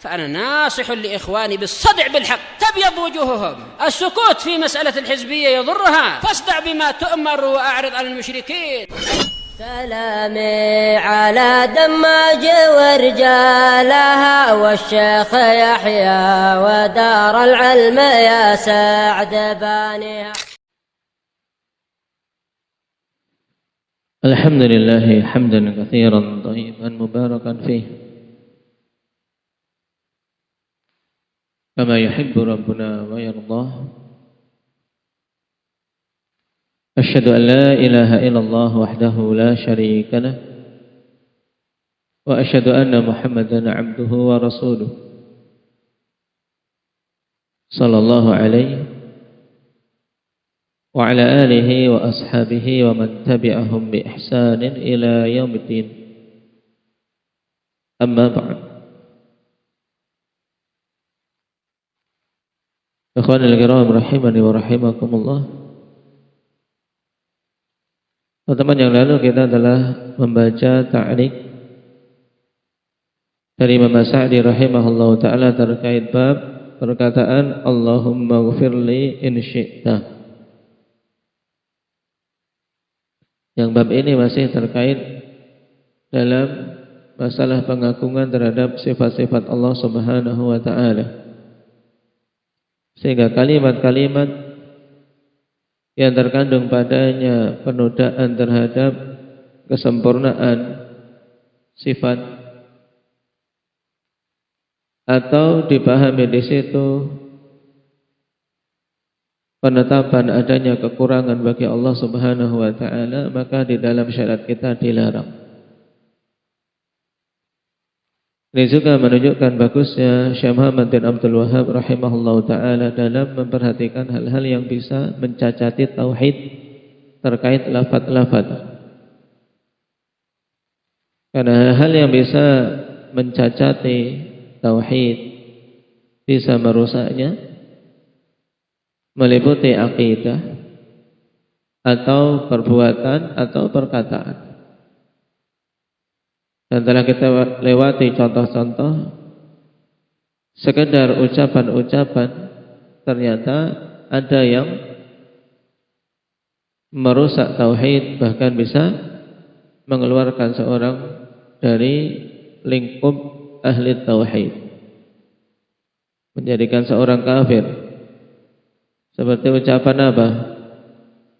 فأنا ناصح لإخواني بالصدع بالحق تبيض وجوههم. السكوت في مسألة الحزبية يضرها، فاصدع بما تؤمر وأعرض عن المشركين. سلامي على دماج ورجالها والشيخ يحيى ودار العلم يا سعد بانيها. الحمد لله حمدا كثيرا طيبا مباركا فيه كما يحب ربنا ويرضاه. أشهد أن لا إله إلا الله وحده لا شريك له وأشهد أن محمدا عبده ورسوله صلى الله عليه وعلى آله وأصحابه ومن تبعهم بإحسان إلى يوم الدين. أما بعد، Ikhwanul kiram rahimani wa rahimakumullah. Teman-teman yang lalu kita telah membaca ta'liq dari Imam Sa'di rahimahullah ta'ala terkait bab perkataan Allahumma ghfirli in syi'ta. Yang bab ini masih terkait dalam masalah pengagungan terhadap sifat-sifat Allah Subhanahu wa ta'ala. Sehingga kalimat-kalimat yang terkandung padanya penodaan terhadap kesempurnaan sifat atau dipahami di situ penetapan adanya kekurangan bagi Allah Subhanahu wa ta'ala, maka di dalam syariat kita dilarang. Ini juga menunjukkan bagusnya Syekh Muhammad bin Abdul Wahhab rahimahullahu ta'ala dalam memperhatikan hal-hal yang bisa mencacati tauhid terkait lafaz-lafaz. Karena hal-hal yang bisa mencacati tauhid, bisa merusaknya, meliputi akidah atau perbuatan atau perkataan. Dan telah kita lewati contoh-contoh sekedar ucapan-ucapan ternyata ada yang merusak tauhid, bahkan bisa mengeluarkan seorang dari lingkup ahli tauhid, menjadikan seorang kafir. Seperti ucapan apa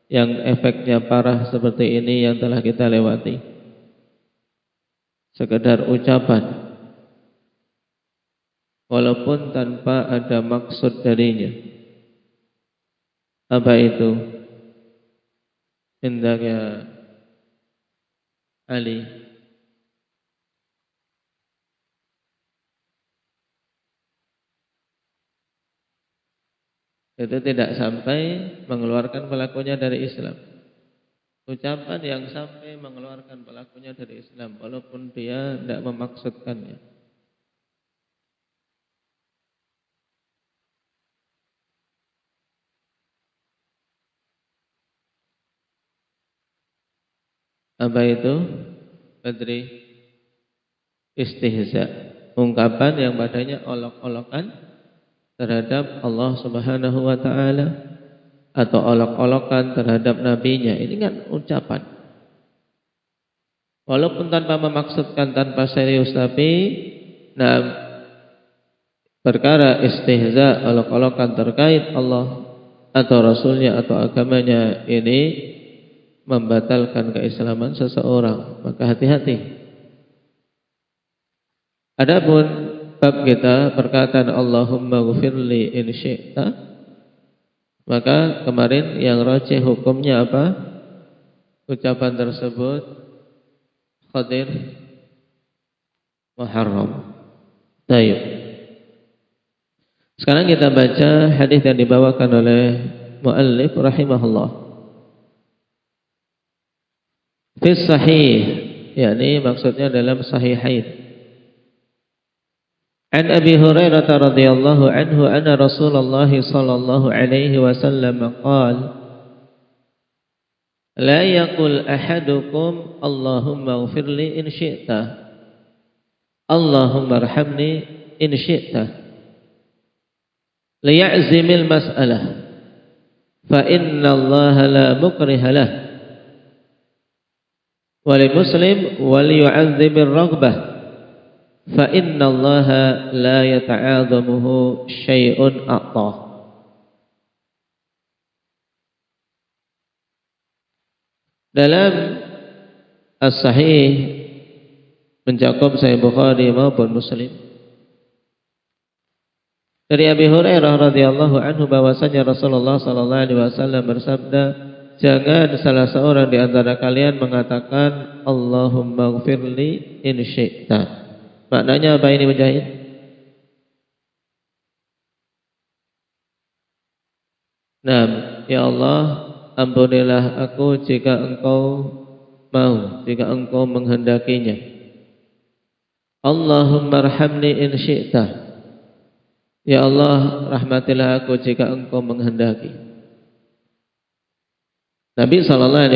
yang efeknya parah seperti ini yang telah kita lewati. Sekedar ucapan walaupun tanpa ada maksud darinya. Apa itu? Hendaknya Ali itu tidak sampai mengeluarkan pelakunya dari Islam. Ucapan yang sampai mengeluarkan pelakunya dari Islam walaupun dia tidak memaksudkannya. Apa itu? Badri istihza, ungkapan yang padanya olok-olokan terhadap Allah Subhanahu wa ta'ala atau olok-olokan terhadap nabinya. Ini kan ucapan walaupun tanpa memaksudkan, tanpa serius, tapi perkara istihza, olok-olokan terkait Allah atau Rasulnya atau agamanya ini membatalkan keislaman seseorang, maka hati-hati. Adapun bab kita perkataan Allahumma ghfirli in syi'ta, maka kemarin yang rajih hukumnya apa? Ucapan tersebut qadir muharram. Baik. Sekarang kita baca hadis yang dibawakan oleh muallif rahimahullah. Fi sahih, yakni maksudnya dalam sahihain. An Abi Hurairah radhiyallahu anhu anna Rasulullah sallallahu alaihi wasallam qala la yaqul ahadukum Allahumma ighfirli in syi'ta Allahumma arhamni in syi'ta liya'zimil mas'alah fa inna Allah la mukriha lah wa li muslim wa li yu'azzimir raghbah fa inna Allah la yata'adhamuhu syai'un a'ta. Dalam As-Sahih mencakup Sahih Bukhari maupun Muslim dari Abi Hurairah radhiyallahu anhu bahwasanya Rasulullah sallallahu alaihi wasallam bersabda, jangan salah seorang di antara kalian mengatakan Allahumma ighfirli in syi'ta. Maknanya apa ini Mujahid? Naam, ya Allah, ampunilah aku jika engkau mau, jika engkau menghendakinya. Allahumma arhamni in syi'ta. Ya Allah, rahmatilah aku jika engkau menghendaki. Nabi SAW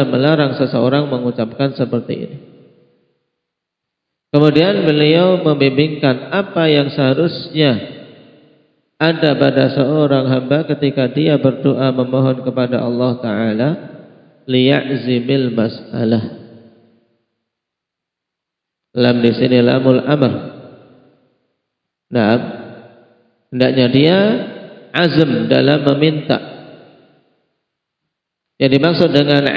melarang seseorang mengucapkan seperti ini. Kemudian beliau membimbingkan apa yang seharusnya ada pada seorang hamba ketika dia berdoa memohon kepada Allah Ta'ala liya'zimil mas'alah. Lam di sini lamul amr. Nah, hendaknya dia azm dalam meminta. Yang dimaksud dengan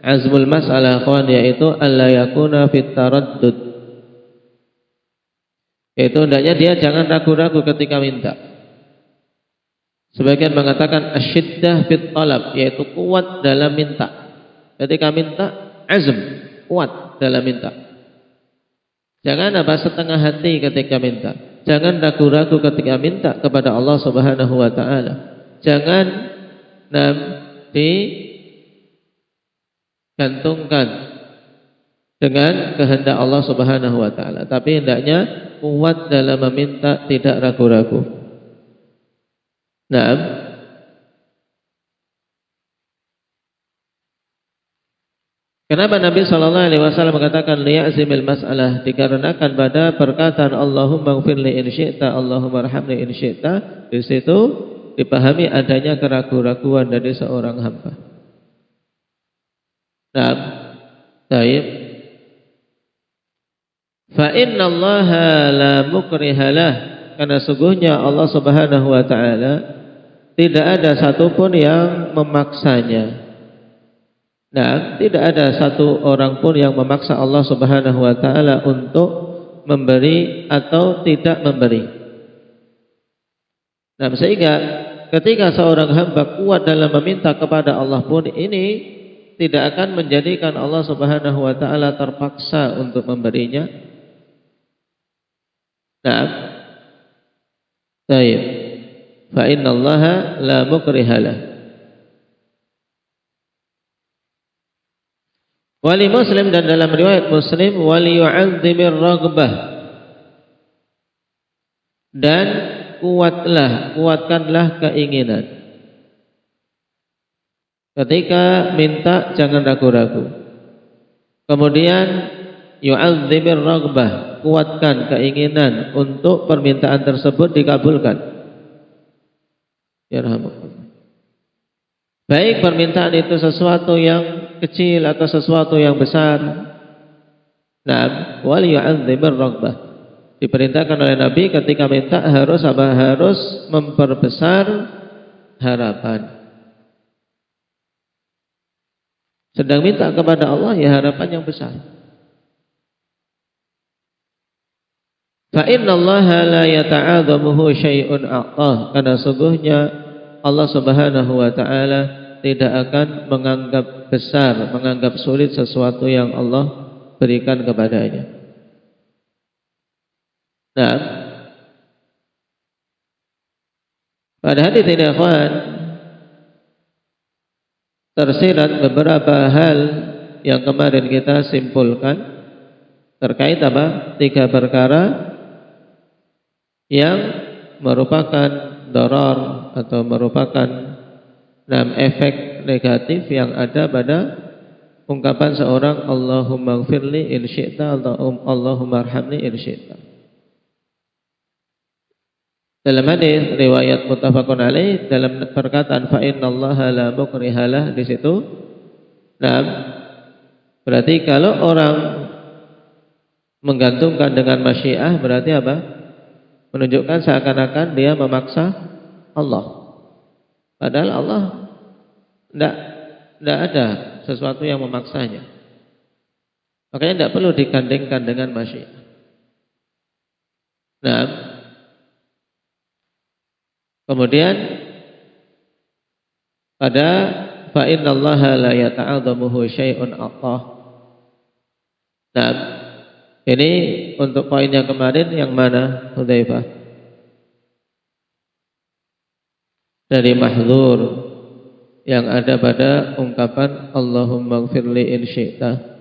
azmul mas'alah kawan, yaitu alla yakuna fit taraddud. Yaitu hendaknya dia jangan ragu-ragu ketika minta. Sebagian mengatakan asyiddah fit talab, yaitu kuat dalam minta. Ketika minta azm, kuat dalam minta. Jangan setengah hati ketika minta. Jangan ragu-ragu ketika minta kepada Allah Subhanahu wa taala. Jangan digantungkan dengan kehendak Allah Subhanahu wa taala, tapi hendaknya kuat dalam meminta, tidak ragu-ragu. Naam. Kenapa Nabi sallallahu alaihi wasallam mengatakan liya'zimil mas'alah? Dikarenakan pada perkataan Allahumma ighfirli in syi'ta, Allahumma arhamni in syi'ta, di situ dipahami adanya keraguan-raguan dari seorang hamba. Naam. Baik. Fa inna Allah la mukrihalah, karena sungguhnya Allah Subhanahu wa taala tidak ada satupun yang memaksanya. Nah, tidak ada satu orang pun yang memaksa Allah Subhanahu wa taala untuk memberi atau tidak memberi. Nah, sehingga ketika seorang hamba kuat dalam meminta kepada Allah pun, ini tidak akan menjadikan Allah Subhanahu wa taala terpaksa untuk memberinya. Nah, baik. Fa innallaha la mukrihalah. Wali Muslim, dan dalam riwayat Muslim, wali yu'azzimir raghbah, dan kuatkanlah keinginan. Ketika minta jangan ragu-ragu. Kemudian yu'azzimir raghbah, kuatkan keinginan untuk permintaan tersebut dikabulkan. Ya rahmatullah. Baik permintaan itu sesuatu yang kecil atau sesuatu yang besar. Nah, wal yu'azzimir raghbah. Diperintahkan oleh Nabi ketika minta harus memperbesar harapan. Sedang minta kepada Allah, ya harapan yang besar. Fa innallaha la yata'adhamuhu syai'un a'tah, karena sungguhnya Allah Subhanahu wa taala tidak akan menganggap besar, menganggap sulit sesuatu yang Allah berikan kepadanya. Nah, pada hadis ini akhwan, tersirat beberapa hal yang kemarin kita simpulkan terkait apa? 3 perkara yang merupakan darar atau merupakan efek negatif yang ada pada ungkapan seorang Allahumma ighfirli in syi'ta atau Allahumma arhamni in syi'ta. Dalam hadis riwayat muttafaqun alaih dalam perkataan fa innallaha la mukrihalah di situ. Nah, berarti kalau orang menggantungkan dengan masyiah berarti apa? Menunjukkan seakan-akan dia memaksa Allah. Padahal Allah tidak ada sesuatu yang memaksanya. Makanya tidak perlu digandengkan dengan masyiah. Nah, kemudian pada fa innallaha la yata'adzamuhu syai'un Allah. Nah, ini untuk poin yang kemarin yang mana Hudzaifah? Dari mahdzur yang ada pada ungkapan Allahumma ighfirli in syi'ta.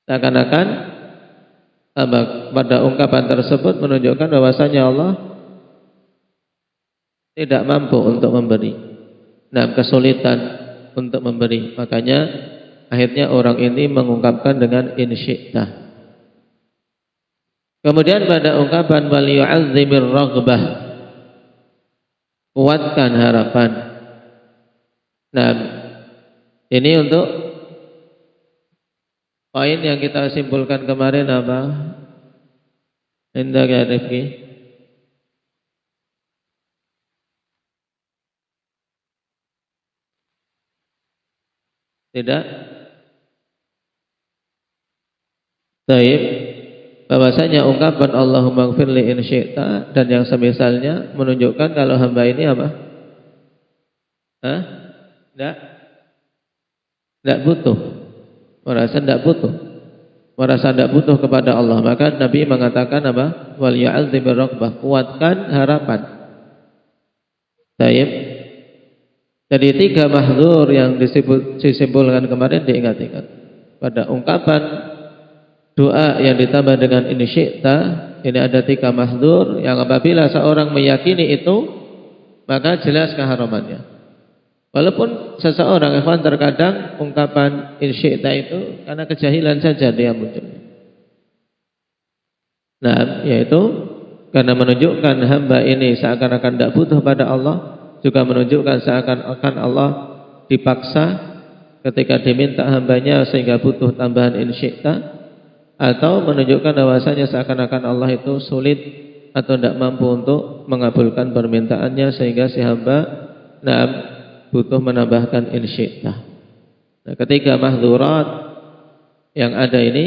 Seakan-akan pada ungkapan tersebut menunjukkan bahwasanya Allah tidak mampu untuk memberi, nah kesulitan untuk memberi. Makanya akhirnya orang ini mengungkapkan dengan in syi'ta. Kemudian pada ungkapan wal yu'azzimir raghbah, kuatkan harapan. Nah, ini untuk poin yang kita simpulkan kemarin apa? Indah ya Rifki? Tidak? Baik. Bahwasanya ungkapan Allahumma ighfirli in syi'ta dan yang semisalnya menunjukkan kalau hamba ini apa? Tidak butuh. Merasa tidak butuh kepada Allah. Maka Nabi mengatakan apa? Wal ya'azzimir raghbah, kuatkan harapan. Baik. Jadi 3 mahdzur yang disimpulkan kemarin diingat-ingat. Pada ungkapan doa yang ditambah dengan in syi'ta, ini ada 3 mahdzur yang apabila seorang meyakini itu maka jelas keharamannya. Walaupun seseorang ikhwan terkadang ungkapan in syi'ta itu karena kejahilan saja dia muncul. Nah, yaitu karena menunjukkan hamba ini seakan-akan tidak butuh pada Allah, juga menunjukkan seakan-akan Allah dipaksa ketika diminta hambanya sehingga butuh tambahan in syi'ta, atau menunjukkan bahwasanya seakan-akan Allah itu sulit atau tidak mampu untuk mengabulkan permintaannya sehingga si hamba butuh menambahkan in syi'ta. Nah, ketiga mahzurat yang ada ini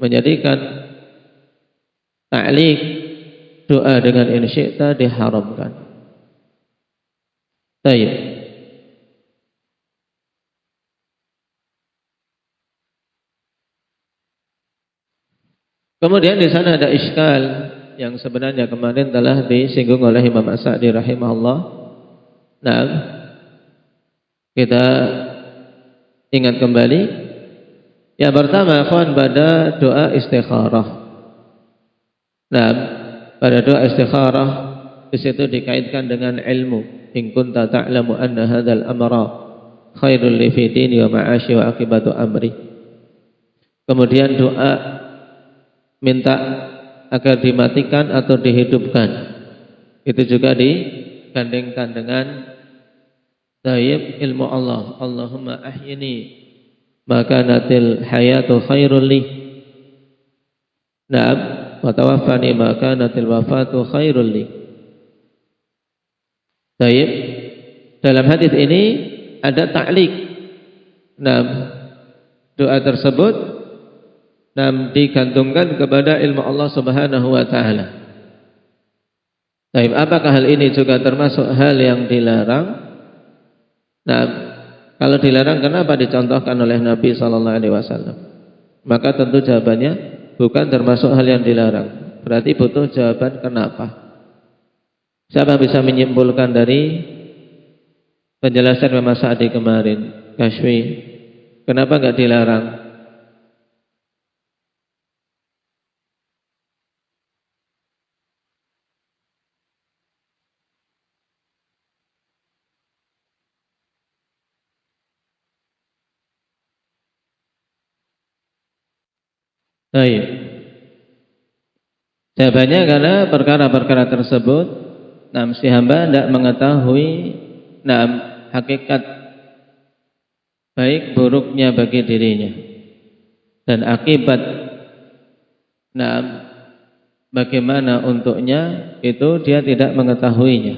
menjadikan ta'liq doa dengan in syi'ta diharamkan. Baik. Kemudian di sana ada iskal yang sebenarnya kemarin telah disinggung oleh Imam As-Sa'di rahimahullah. Nah, kita ingat kembali. Yang pertama, ikhwan, pada doa istikharah. Nah, pada doa istikharah di situ dikaitkan dengan ilmu. In kunta ta'lamu anna hadzal amra khairul li fi dini wa ma'ashi wa akibatu amri. Kemudian doa minta agar dimatikan atau dihidupkan. Itu juga digandengkan dengan tayyib ilmu Allah. Allahumma ahyini maka natil hayatu khairul li. Naam, wa tawaffani maka natil wafatu khairul li. Tayyib. Dalam hadis ini ada ta'liq. Naam, doa tersebut digantungkan kepada ilmu Allah Subhanahu wa taala. Tayyib, apakah hal ini juga termasuk hal yang dilarang? Nah, kalau dilarang kenapa dicontohkan oleh Nabi SAW? Maka tentu jawabannya bukan termasuk hal yang dilarang. Berarti butuh jawaban kenapa. Siapa bisa menyimpulkan dari penjelasan Imam Sa'di kemarin? Kashfi, kenapa enggak dilarang? Baik. Jawabannya karena perkara-perkara tersebut, si hamba tidak mengetahui hakikat baik buruknya bagi dirinya dan akibat bagaimana untuknya itu dia tidak mengetahuinya.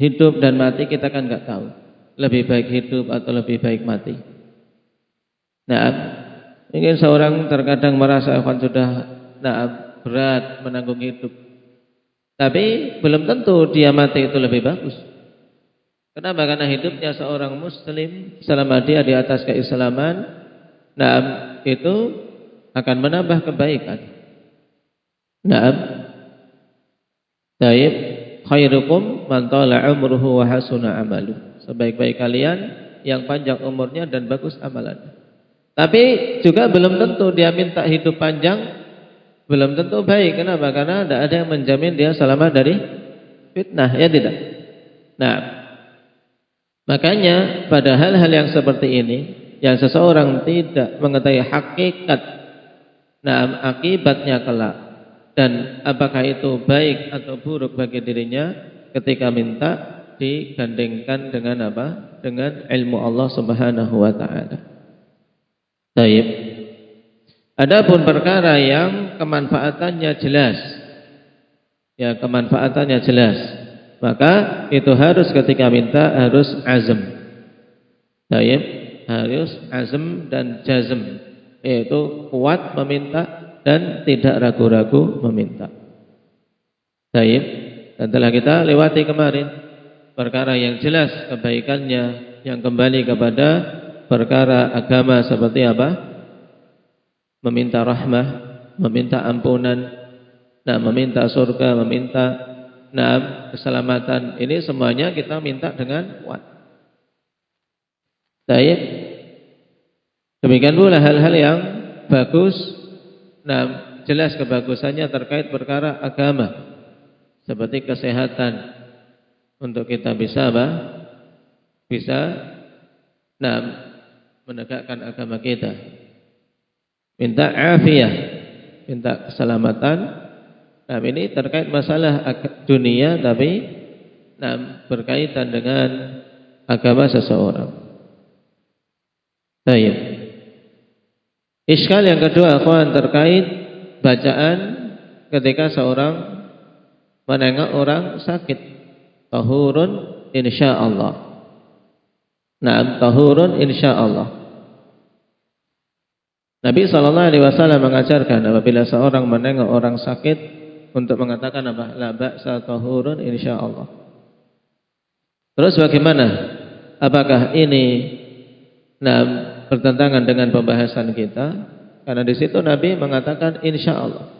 Hidup dan mati kita kan nggak tahu. Lebih baik hidup atau lebih baik mati. Mungkin seorang terkadang merasa sudah berat menanggung hidup. Tapi belum tentu dia mati itu lebih bagus. Kenapa? Karena hidupnya seorang muslim selama dia di atas keislaman, itu akan menambah kebaikan. Taib khairukum man tala umruhu wa hasuna amalu. Sebaik-baik kalian yang panjang umurnya dan bagus amalannya. Tapi juga belum tentu dia minta hidup panjang, belum tentu baik. Kenapa? Karena tidak ada yang menjamin dia selamat dari fitnah, ya tidak? Makanya pada hal-hal yang seperti ini, yang seseorang tidak mengetahui hakikat akibatnya kelak dan apakah itu baik atau buruk bagi dirinya, ketika minta digandengkan dengan apa? Dengan ilmu Allah Subhanahu wa taala. Baik. Adapun perkara yang kemanfaatannya jelas, ya kemanfaatannya jelas, maka itu harus ketika minta harus azm. Baik, harus azm dan jazm, yaitu kuat meminta dan tidak ragu-ragu meminta. Baik, dan telah kita lewati kemarin perkara yang jelas kebaikannya yang kembali kepada perkara agama seperti apa? Meminta rahmah, meminta ampunan, meminta surga, meminta keselamatan. Ini semuanya kita minta dengan kuat. Baik. Demikian pula hal-hal yang bagus, jelas kebagusannya terkait perkara agama, seperti kesehatan, untuk kita bisa apa? Bisa menegakkan agama kita. Minta afiyah, minta keselamatan. Ini terkait masalah dunia, tapi berkaitan dengan agama seseorang. Baik. Iskal yang kedua, akhwan, terkait bacaan ketika seorang menengok orang sakit. Tahurun insyaallah. Tahurun insyaallah. Nabi SAW mengajarkan apabila seorang menengok orang sakit untuk mengatakan apa? La ba'sa tahurun insyaallah. Terus bagaimana? Apakah ini bertentangan dengan pembahasan kita? Karena di situ Nabi mengatakan insyaallah.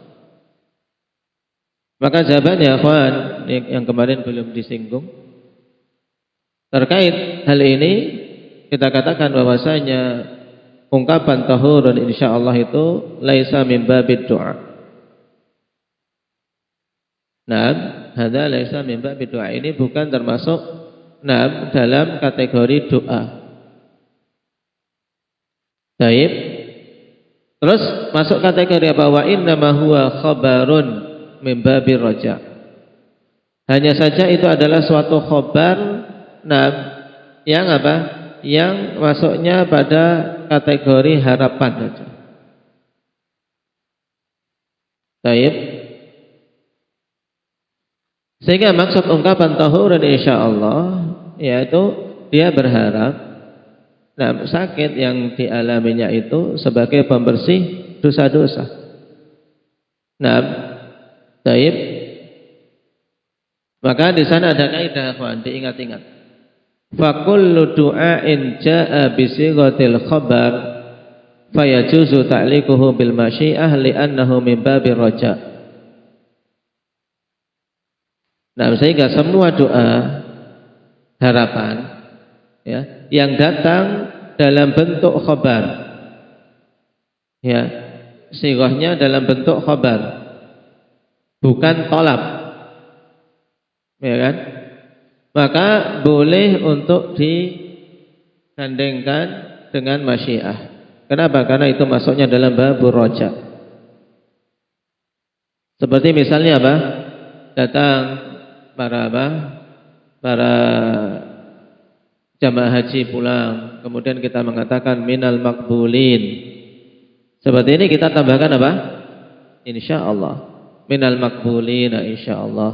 Maka jawabannya, akhwan, yang kemarin belum disinggung, terkait hal ini kita katakan bahwasanya ungkapan tahurun insyaallah itu laisa min babid du'a. Hadza laisa min babid du'a. Ini bukan termasuk dalam kategori doa. Baik. Terus masuk kategori apa? Wa inna ma huwa khabarun min babir raja. Hanya saja itu adalah suatu khabar yang apa? Yang masuknya pada kategori harapan saja. Baik. Sehingga maksud ungkapan tahurun insyaallah yaitu dia berharap sakit yang dialaminya itu sebagai pembersih dosa-dosa. Baik. Maka di sana ada kaidah, kawan, diingat-ingat. Fa kullu du'ain jaa'a bi sighatil khabar fayajuzu ta'liquhu bil masyiah li'annahu min babir raja. Sehingga semua doa harapan ya yang datang dalam bentuk khabar, ya sighahnya dalam bentuk khabar, bukan tolab, ya kan? Maka boleh untuk digandengkan dengan masyiah. Kenapa? Karena itu masuknya dalam babur roja. Seperti misalnya apa? Datang para jamaah haji pulang, kemudian kita mengatakan minal makbulin. Seperti ini kita tambahkan apa? Insyaallah. Minal makbulin insyaallah.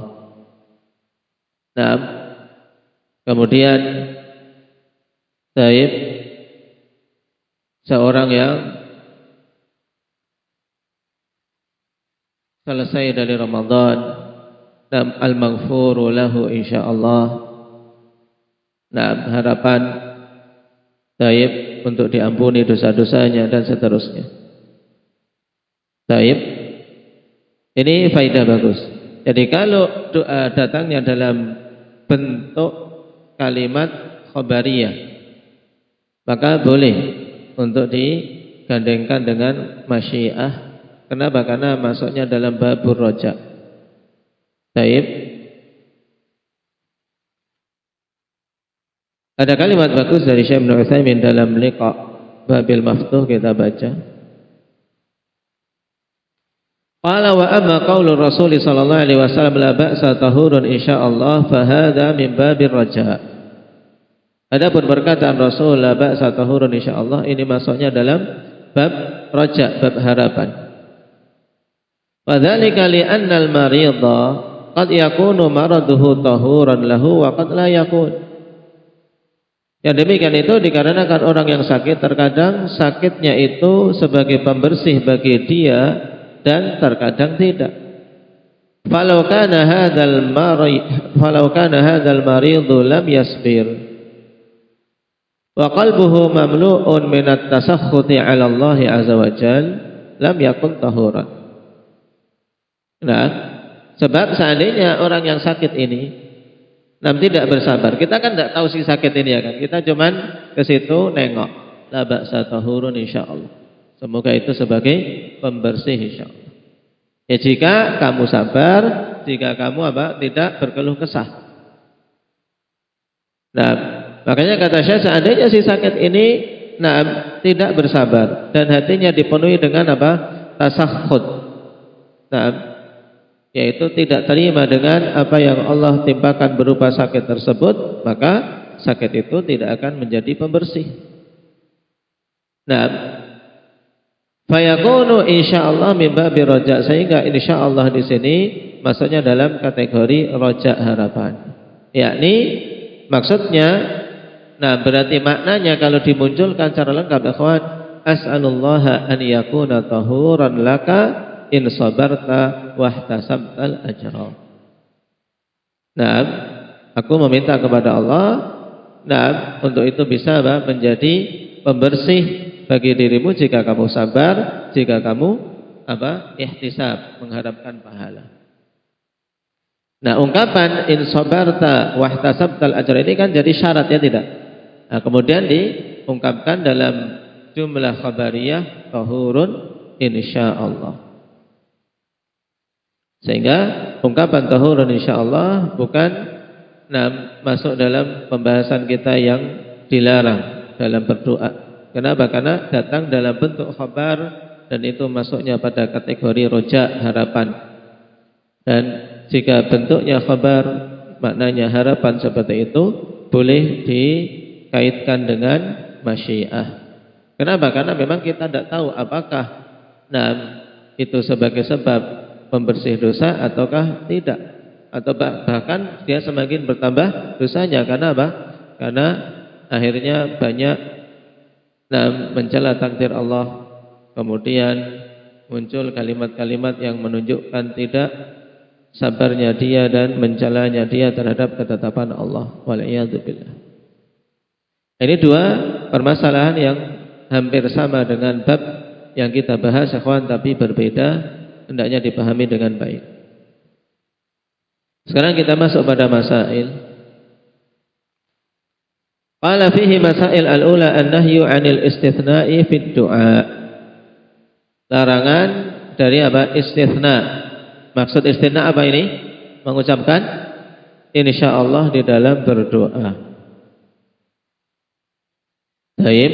Nah, kemudian taib seorang yang selesai dari Ramadan dan al-maghfuru lahu insyaallah. Nah, harapan taib untuk diampuni dosa-dosanya dan seterusnya. Taib, ini faedah bagus. Jadi kalau doa datangnya dalam bentuk kalimat khabariyah, maka boleh untuk digandengkan dengan masyiah. Kenapa? Karena masuknya dalam babur roja. Taib. Ada kalimat bagus dari Syekh Ibnu Utsaimin dalam Liqa Babil Maftuh, kita baca. Qala wa amma qaulur Rasul sallallahu alaihi wasallam la ba'sa tahurun insyaallah fa hadza min babir raja. Adapun perkataan Rasul la ba'sa tahurun insyaallah, ini masuknya dalam bab raja, bab harapan. Wa dzalika li anna al-maridha qad yakunu maraduhu tahuran lahu wa qad la yakun. Yang demikian itu dikarenakan orang yang sakit terkadang sakitnya itu sebagai pembersih bagi dia dan terkadang tidak. Falau kana hadzal maridhu lam yasbir wa qalbuhu mamlu'un min at-tasakhuti 'ala Allah 'azza wa jalla lam yakun tahuran. Nah, sebab seandainya orang yang sakit ini tidak bersabar, kita kan tidak tahu si sakit ini ya kan, kita cuman ke situ nengok, la ba'sa tahurun insyaallah, semoga itu sebagai pembersih insyaallah. Ya jika kamu sabar, jika kamu tidak berkeluh kesah. Nah, makanya kata Syekh, seandainya si sakit ini tidak bersabar dan hatinya dipenuhi dengan tasakhud. Yaitu tidak terima dengan apa yang Allah timpakan berupa sakit tersebut, maka sakit itu tidak akan menjadi pembersih. Nah, fayakunu insyaallah min babi raja, sehingga insyaallah di sini maksudnya dalam kategori raja harapan. Yakni maksudnya, berarti maknanya kalau dimunculkan secara lengkap ikhwan, as'alullaha an yakuna tahuran laka in sabarta wahtasabtal ajra. Nah, aku meminta kepada Allah, untuk itu bisa menjadi pembersih bagi dirimu jika kamu sabar, jika kamu ihtisab, mengharapkan pahala. Nah, ungkapan in sabarta wahtasabtal ajra ini kan jadi syarat, ya tidak? Nah, kemudian diungkapkan dalam jumlah khabariyah tahurun insyaallah. Sehingga ungkapan tahurun insyaallah bukan masuk dalam pembahasan kita yang dilarang dalam berdoa. Kenapa? Karena datang dalam bentuk khabar dan itu masuknya pada kategori roja, harapan. Dan jika bentuknya khabar, maknanya harapan seperti itu, boleh dikaitkan dengan masyiah. Kenapa? Karena memang kita tidak tahu apakah itu sebagai sebab pembersih dosa ataukah tidak, atau bahkan dia semakin bertambah dosanya. Karena apa? Karena akhirnya banyak mencela takdir Allah, kemudian muncul kalimat-kalimat yang menunjukkan tidak sabarnya dia dan mencelanya dia terhadap ketetapan Allah. Wal'iyadzubillah. Ini dua permasalahan yang hampir sama dengan bab yang kita bahas ikhwan, tapi berbeda, hendaknya dipahami dengan baik. Sekarang kita masuk pada masail. Qala fihi masail al-ula an-nahyu 'anil istitsna'i fid du'a. Larangan dari istitsna. Maksud istitsna apa ini? Mengucapkan insyaallah di dalam berdoa. Baik.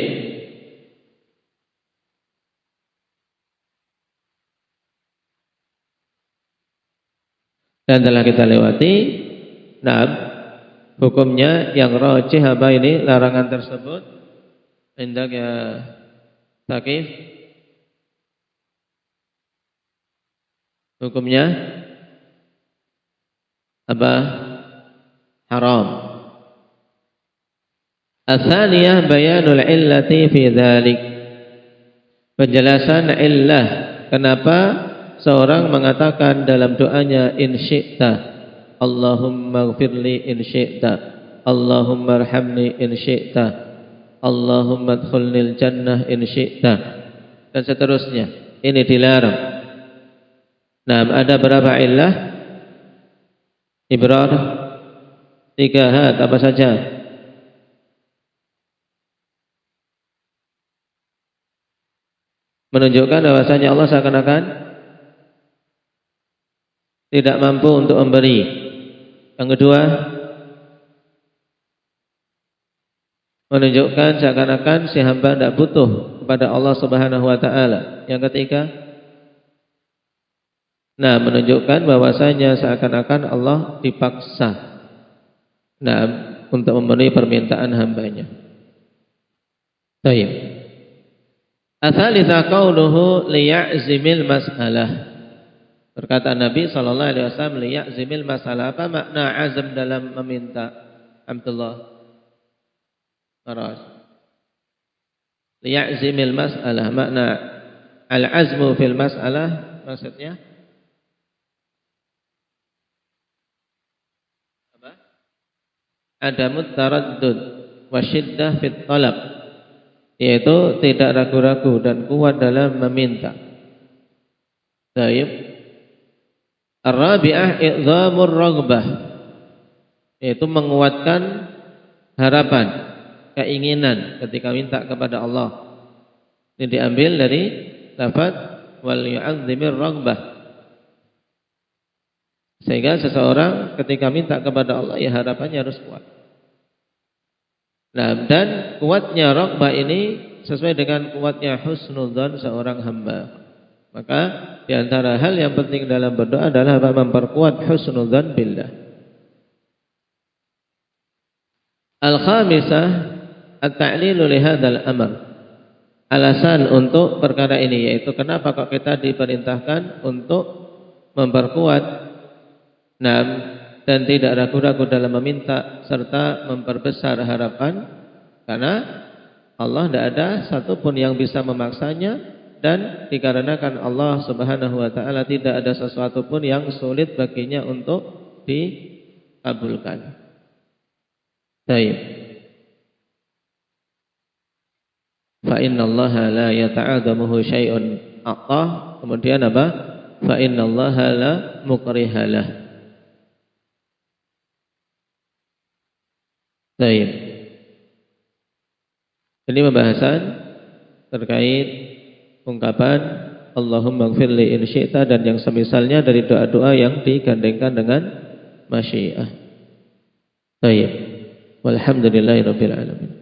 Dan telah kita lewati hukumnya yang rajih apa ini larangan tersebut. Indak ya Thaqif. Hukumnya apa? Haram. Ats-tsaniyah bayanul illati fi dzalik. Penjelasan illah kenapa seorang mengatakan dalam doanya in syi'ta Allahumma ighfirli in syi'ta Allahumma arhamni in syi'ta Allahumma adkhilnil jannah in syi'ta dan seterusnya. Ini dilarang. Ada berapa illah? Ibrahim 3 apa saja? Menunjukkan bahwasanya Allah seakan-akan tidak mampu untuk memberi. Yang kedua, menunjukkan seakan-akan si hamba tidak butuh kepada Allah Subhanahu wa taala. Yang ketiga, menunjukkan bahwasanya seakan-akan Allah dipaksa untuk memenuhi permintaan hambanya. Baik. Ats-tsalitsah qauluhu liya'zimil mas'alah. Perkataan Nabi sallallahu alaihi wasallam liya'zimil masalah. Apa makna azam dalam meminta? Abdullah Maras. Liya'zimil masalah, makna al-azmu fil masalah maksudnya apa? Adamut taraddud wa syiddah fit talab, yaitu tidak ragu-ragu dan kuat dalam meminta. Baik. Ar-rabi'ah i'dhamur raghbah, yaitu menguatkan harapan, keinginan ketika minta kepada Allah. Ini diambil dari lafaz wal yu'azzimir raghbah. Sehingga seseorang ketika minta kepada Allah ya harapannya harus kuat. Dan kuatnya raghbah ini sesuai dengan kuatnya husnudzan seorang hamba. Maka di antara hal yang penting dalam berdoa adalah memperkuat husnudzan billah. Al-khamisah at-ta'lilu li hadzal amr. Alasan untuk perkara ini yaitu kenapa kok kita diperintahkan untuk memperkuat dan tidak ragu-ragu dalam meminta serta memperbesar harapan, karena Allah tidak ada satupun yang bisa memaksanya, dan dikarenakan Allah Subhanahu wa taala tidak ada sesuatu pun yang sulit baginya untuk dikabulkan. Baik. Fa innallaha la yata'adamuhu syai'un a'tah. Kemudian apa? Fa innallaha la mukrihalah. Baik. Ini pembahasan terkait ungkapan Allahumma ighfirli in syi'ta dan yang semisalnya dari doa-doa yang digandengkan dengan masyiah. Baik. Walhamdulillahirabbil alamin.